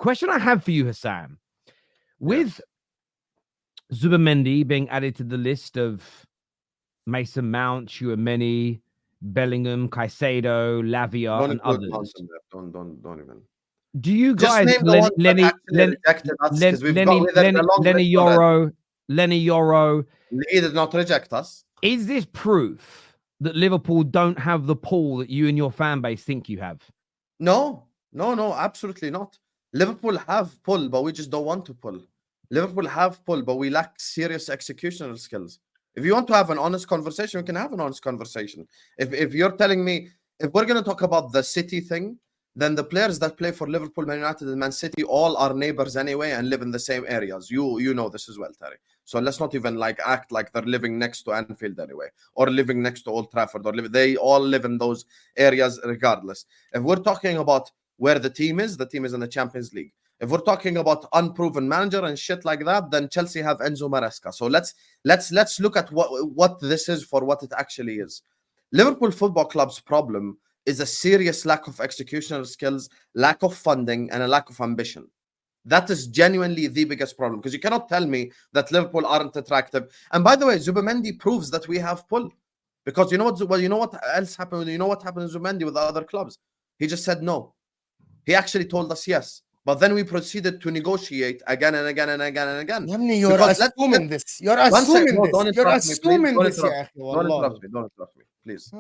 Question I have for you, Hassan, with Zubimendi being added to the list of Mason Mount, Tchouaméni, Bellingham, Caicedo, Lavia, and others. Don't even. Do you Just guys, name the ones that actually rejected us, because we've got with it a long list already. Lenny Yoro? He did not reject us. Is this proof that Liverpool don't have the pull that you and your fan base think you have? No, absolutely not. Liverpool have pull, but we just don't want to pull. Liverpool have pull, but we lack serious executional skills. If you want to have an honest conversation, we can have an honest conversation. If you're telling me, if we're going to talk about the City thing, then the players that play for Liverpool, Man United, and Man City all are neighbors anyway and live in the same areas. You know this as well, Terry. So let's not even act like they're living next to Anfield anyway, or living next to Old Trafford, or they all live in those areas regardless. If we're talking about where the team is in the Champions League. If we're talking about unproven manager and shit like that, then Chelsea have Enzo Maresca. So let's look at what this is for what it actually is. Liverpool Football Club's problem is a serious lack of executional skills, lack of funding, and a lack of ambition. That is genuinely the biggest problem, because you cannot tell me that Liverpool aren't attractive. And by the way, Zubimendi proves that we have pull, because you know what else happened? You know what happened to Zubimendi with the other clubs? He just said no. He actually told us yes. But then we proceeded to negotiate again and again and again and again. You're assuming this. You're assuming this. You're assuming this. Don't interrupt me, please.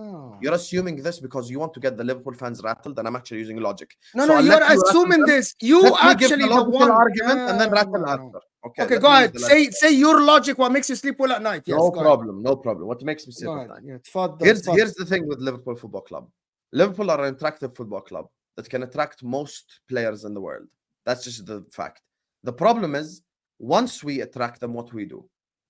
You're assuming this because you want to get the Liverpool fans rattled, and I'm actually using logic. No, you're assuming this. You actually the one argument and then rattle after. Okay, go ahead. Say your logic. What makes you sleep well at night? Yes, no problem. What makes me sleep at night? Here's the thing with Liverpool Football Club. Liverpool are an attractive football club that can attract most players in the world. That's just the fact. The problem is, once we attract them, what we do.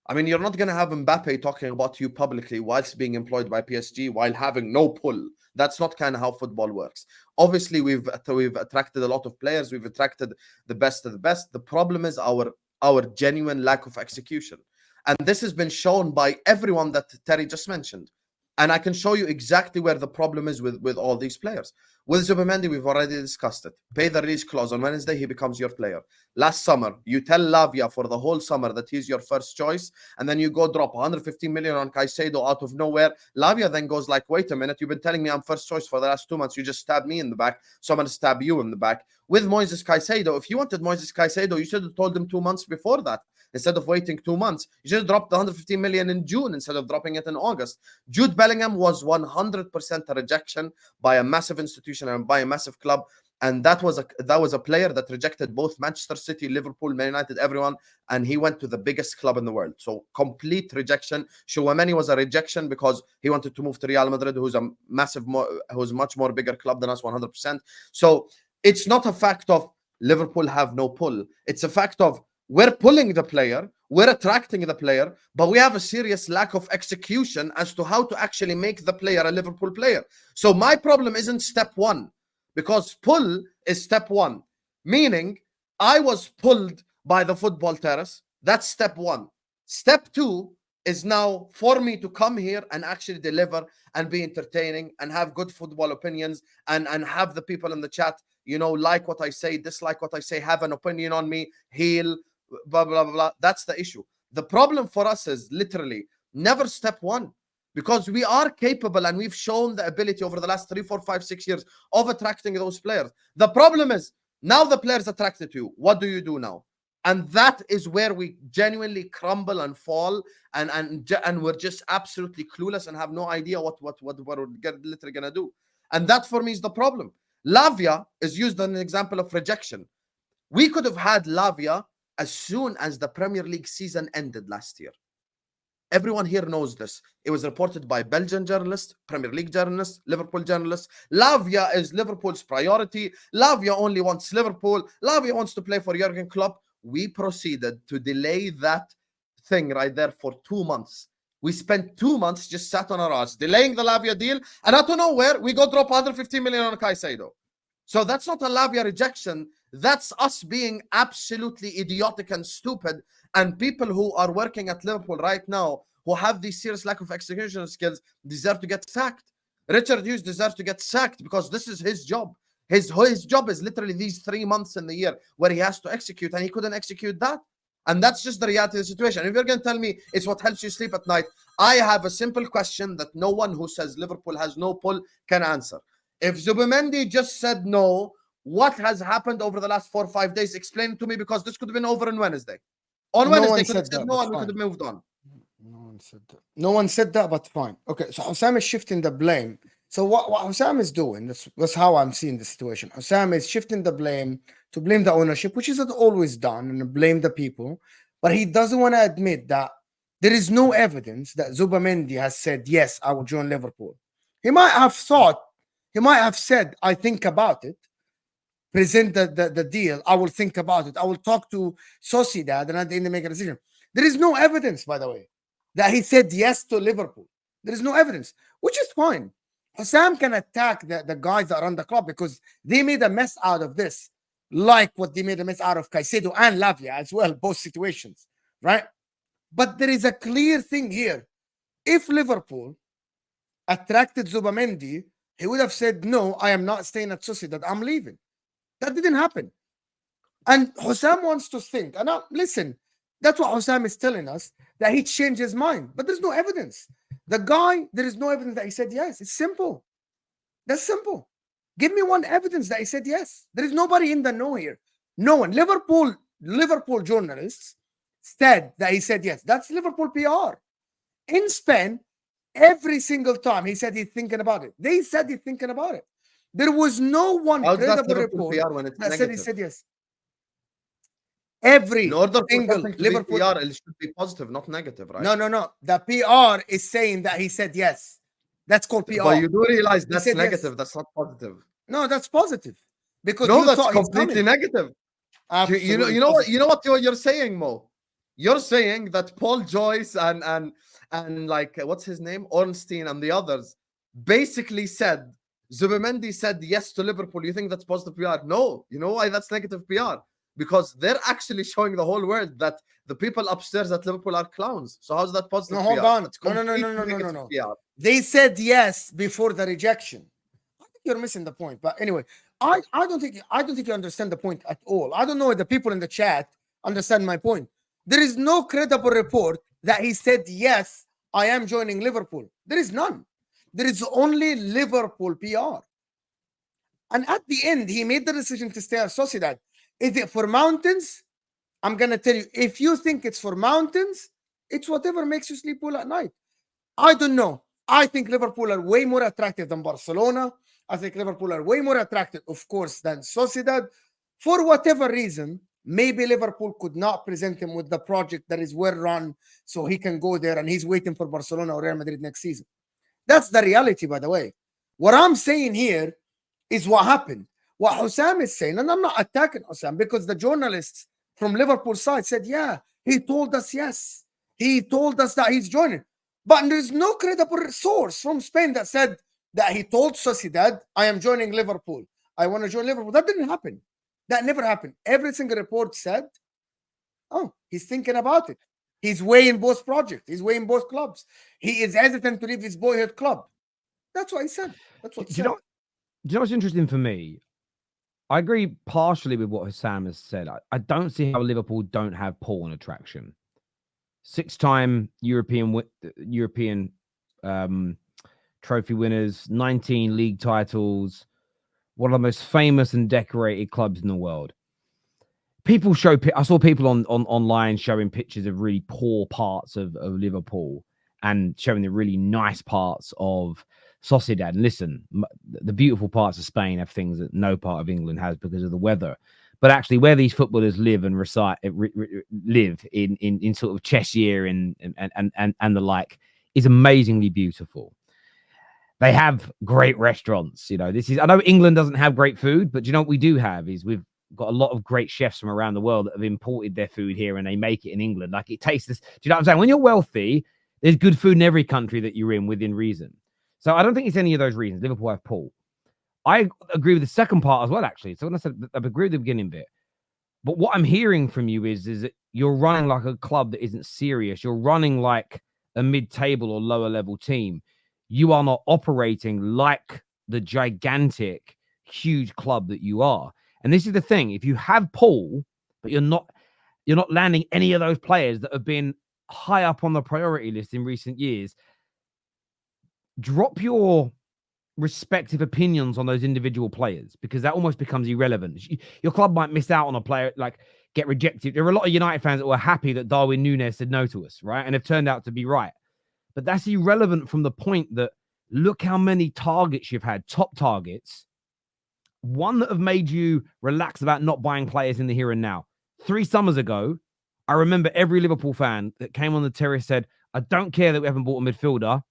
I mean, you're not going to have Mbappe talking about you publicly whilst being employed by PSG while having no pull. That's not kind of how football works. Obviously, we've attracted a lot of players. We've attracted the best of the best. The problem is our genuine lack of execution. And this has been shown by everyone that Terry just mentioned. And I can show you exactly where the problem is with all these players. With Zubimendi, we've already discussed it. Pay the release clause. On Wednesday, he becomes your player. Last summer, you tell Lavia for the whole summer that he's your first choice, and then you go drop 150 million on Caicedo out of nowhere. Lavia then goes like, wait a minute, you've been telling me I'm first choice for the last 2 months. You just stabbed me in the back, so I'm going to stab you in the back. With Moises Caicedo, if you wanted Moises Caicedo, you should have told him 2 months before that. Instead of waiting 2 months, you should have dropped the 115 million in June instead of dropping it in August. Jude Bellingham was 100% a rejection by a massive institution and by a massive club. And that was a player that rejected both Manchester City, Liverpool, Man United, everyone, and he went to the biggest club in the world. So complete rejection. Tchouaméni was a rejection because he wanted to move to Real Madrid, who's a much more bigger club than us, 100%. So it's not a fact of Liverpool have no pull. It's a fact of we're pulling the player, we're attracting the player, but we have a serious lack of execution as to how to actually make the player a Liverpool player. So my problem isn't step one, because pull is step one, meaning I was pulled by the football terrace. That's step one. Step two is now for me to come here and actually deliver and be entertaining and have good football opinions and have the people in the chat, like what I say, dislike what I say, have an opinion on me, heel, blah, blah, blah, blah. That's the issue. The problem for us is literally never step one, because we are capable and we've shown the ability over the last 3, 4, 5, 6 years of attracting those players. The problem is now the players attracted to you. What do you do now? And that is where we genuinely crumble and fall, and we're just absolutely clueless and have no idea what we're literally gonna do. And that for me is the problem. Lavia is used as an example of rejection. We could have had Lavia as soon as the Premier League season ended last year. Everyone here knows this. It was reported by Belgian journalists, Premier League journalists, Liverpool journalists. Lavia is Liverpool's priority. Lavia only wants Liverpool. Lavia wants to play for Jurgen Klopp. We proceeded to delay that thing right there for 2 months. We spent 2 months just sat on our ass, delaying the Lavia deal, and out of nowhere, we go drop 150 million on Caicedo. So that's not a Lavia rejection. That's us being absolutely idiotic and stupid. And people who are working at Liverpool right now, who have this serious lack of execution skills, deserve to get sacked. Richard Hughes deserves to get sacked because this is his job. His job is literally these 3 months in the year where he has to execute, and he couldn't execute that. And that's just the reality of the situation. If you're going to tell me it's what helps you sleep at night, I have a simple question that no one who says Liverpool has no pull can answer. If Zubimendi just said no, what has happened over the last 4 or 5 days? Explain it to me, because this could have been over on Wednesday. On Wednesday, he could have said no, and we could have moved on. No one said that. No one said that, but fine. Okay, so Hussam is shifting the blame. So what Hussam is doing, that's how I'm seeing the situation. Hussam is shifting the blame to blame the ownership, which is always done, and blame the people. But he doesn't want to admit that there is no evidence that Zubimendi has said, yes, I will join Liverpool. He might have said, I think about it, present the deal, I will think about it, I will talk to Sociedad, and at the end they make a decision. There is no evidence, by the way, that he said yes to Liverpool. There is no evidence, which is fine. Hussam can attack the guys that run the club because they made a mess out of this, like what they made a mess out of Caicedo and Lavia as well, both situations, right? But there is a clear thing here. If Liverpool attracted Zubimendi, he would have said, no, I am not staying at Sociedad, I'm leaving. That didn't happen. And Hussam wants to think, and listen, that's what Hussam is telling us, that he changed his mind. But there's no evidence. The guy, there is no evidence that he said yes. It's simple. That's simple. Give me one evidence that he said yes. There is nobody in the know here. No one. Liverpool journalists said that he said yes. That's Liverpool PR. In Spain, every single time he said he's thinking about it. They said he's thinking about it. There was no one credible report that said he said yes. Every single Liverpool PR, it should be positive, not negative, right? No. The PR is saying that he said yes. That's called PR. But you do realize that's negative. Yes. That's not positive. No, that's positive. Because no, that's completely negative. You know what you're saying, Mo? You're saying that Paul Joyce and like what's his name, Ornstein and the others basically said Zubimendi said yes to Liverpool. You think that's positive PR? No. You know why that's negative PR? Because they're actually showing the whole world that the people upstairs at Liverpool are clowns. So how's that positive? No, hold on. No. PR. They said yes before the rejection. I think you're missing the point. But anyway, I don't think you understand the point at all. I don't know if the people in the chat understand my point. There is no credible report that he said yes, I am joining Liverpool. There is none. There is only Liverpool PR. And at the end, he made the decision to stay at Sociedad. Is it for mountains? I'm going to tell you, if you think it's for mountains, it's whatever makes you sleep well at night. I don't know. I think Liverpool are way more attractive than Barcelona. I think Liverpool are way more attractive, of course, than Sociedad. For whatever reason, maybe Liverpool could not present him with the project that is well run so he can go there and he's waiting for Barcelona or Real Madrid next season. That's the reality, by the way. What I'm saying here is what happened. What Hussam is saying, and I'm not attacking Hussam because the journalists from Liverpool side said, yeah, he told us yes. He told us that he's joining. But there's no credible source from Spain that said that he told Sociedad, I am joining Liverpool. I want to join Liverpool. That didn't happen. That never happened. Every single report said, oh, he's thinking about it. He's weighing both projects. He's weighing both clubs. He is hesitant to leave his boyhood club. That's what he said. That's what he said. Do you know what's interesting for me? I agree partially with what Hussam has said. I don't see how Liverpool don't have pull and attraction. 6-time European trophy winners, 19 league titles, one of the most famous and decorated clubs in the world. I saw people online showing pictures of really poor parts of Liverpool and showing the really nice parts of Sociedad. And listen, the beautiful parts of Spain have things that no part of England has because of the weather. But actually, where these footballers live and live in sort of Cheshire and the like is amazingly beautiful. They have great restaurants. You know, I know England doesn't have great food, but you know what we do have is we've got a lot of great chefs from around the world that have imported their food here and they make it in England. Like it tastes this. Do you know what I'm saying? When you're wealthy, there's good food in every country that you're in within reason. So I don't think it's any of those reasons. Liverpool have pull. I agree with the second part as well, actually. So when I said I agree with the beginning bit, but what I'm hearing from you is that you're running like a club that isn't serious. You're running like a mid-table or lower level team. You are not operating like the gigantic, huge club that you are. And this is the thing: if you have Paul, but you're not landing any of those players that have been high up on the priority list in recent years, drop your respective opinions on those individual players, because that almost becomes irrelevant. Your club might miss out on a player, like get rejected. There are a lot of United fans that were happy that Darwin Núñez said no to us, right? And have turned out to be right. But that's irrelevant from the point that look how many targets you've had, top targets, one that have made you relax about not buying players in the here and now. 3 summers ago, I remember every Liverpool fan that came on the terrace said, I don't care that we haven't bought a midfielder.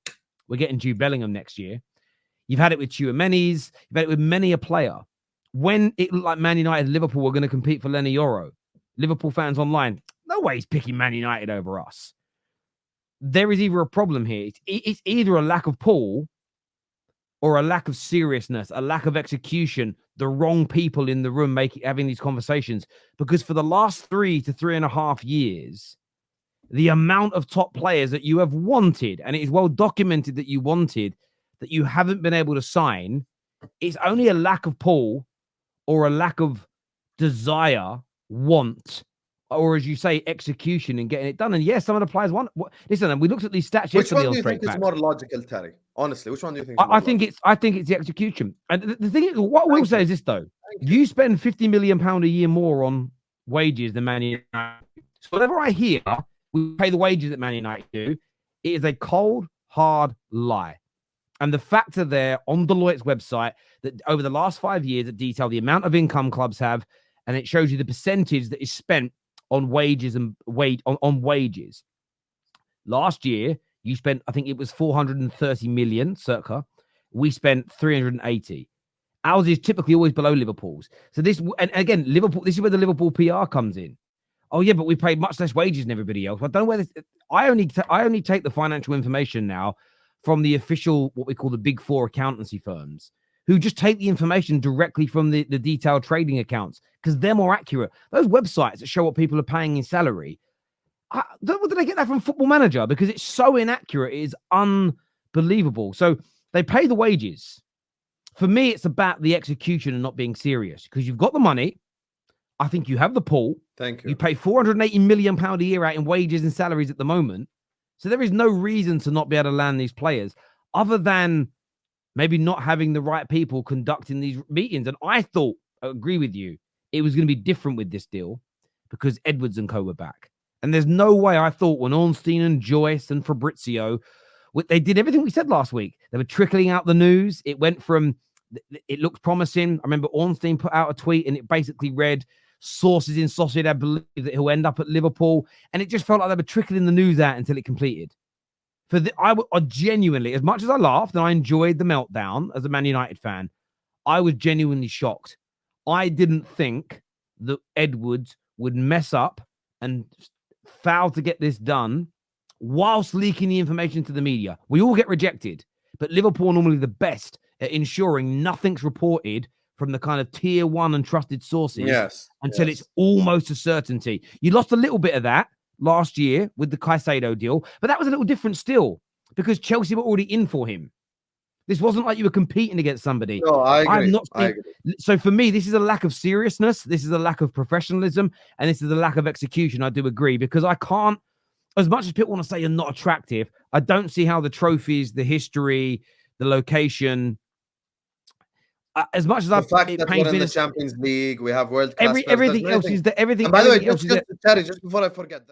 We're getting Jude Bellingham next year. You've had it with Zubimendi. You've had it with many a player. When it looked like Man United and Liverpool were going to compete for Lenny Yoro, Liverpool fans online, no way he's picking Man United over us. There is either a problem here. It's either a lack of pull or a lack of seriousness, a lack of execution, the wrong people in the room having these conversations. Because for the last 3 to 3.5 years, the amount of top players that you have wanted, and it is well documented that you wanted, that you haven't been able to sign, it's only a lack of pull or a lack of desire, want, or as you say, execution and getting it done. And yes, some of the players want. Listen, we looked at these stats Which yesterday. one do you think is more logical, Terry? Honestly, which one do you think? I think it's the execution. And the thing is, what I will say is this though: you spend £50 million a year more on wages than Man United. So whatever I hear, we pay the wages that Man United do. It is a cold, hard lie. And the factor there on Deloitte's website that over the last 5 years that detail the amount of income clubs have, and it shows you the percentage that is spent on wages and on wages. Last year, you spent, I think it was 430 million circa. We spent 380. Ours is typically always below Liverpool's. So this, and again, Liverpool, this is where the Liverpool PR comes in. Oh yeah, but we paid much less wages than everybody else. I don't know where this. I only take the financial information now from the official, what we call the big 4 accountancy firms, who just take the information directly from the detailed trading accounts because they're more accurate. Those websites that show what people are paying in salary, did they get that from Football Manager? Because it's so inaccurate, it is unbelievable. So they pay the wages. For me, it's about the execution and not being serious, because you've got the money. I think you have the pull. Thank you. You pay £480 million a year out in wages and salaries at the moment. So there is no reason to not be able to land these players other than maybe not having the right people conducting these meetings. And I thought, I agree with you, it was going to be different with this deal because Edwards and co were back. And there's no way I thought when Ornstein and Joyce and Fabrizio, they did everything we said last week. They were trickling out the news. It went from, it looked promising. I remember Ornstein put out a tweet and it basically read, sources in Sociedad believe that he'll end up at Liverpool. And it just felt like they were trickling the news out until it completed. I genuinely, as much as I laughed and I enjoyed the meltdown as a Man United fan, I was genuinely shocked. I didn't think that Edwards would mess up and foul to get this done whilst leaking the information to the media. We all get rejected, but Liverpool are normally the best at ensuring nothing's reported from the kind of tier 1 and trusted sources until it's almost a certainty. You lost a little bit of that last year with the Caicedo deal, but that was a little different still because Chelsea were already in for him. This wasn't like you were competing against somebody. No, I agree. I agree. So for me, this is a lack of seriousness. This is a lack of professionalism. And this is a lack of execution. I do agree, because I can't, as much as people want to say you're not attractive, I don't see how the trophies, the history, the location, as much as the fact that we're in the Champions League, we have world class. Everything else is there. Everything. And by the way, just before I forget,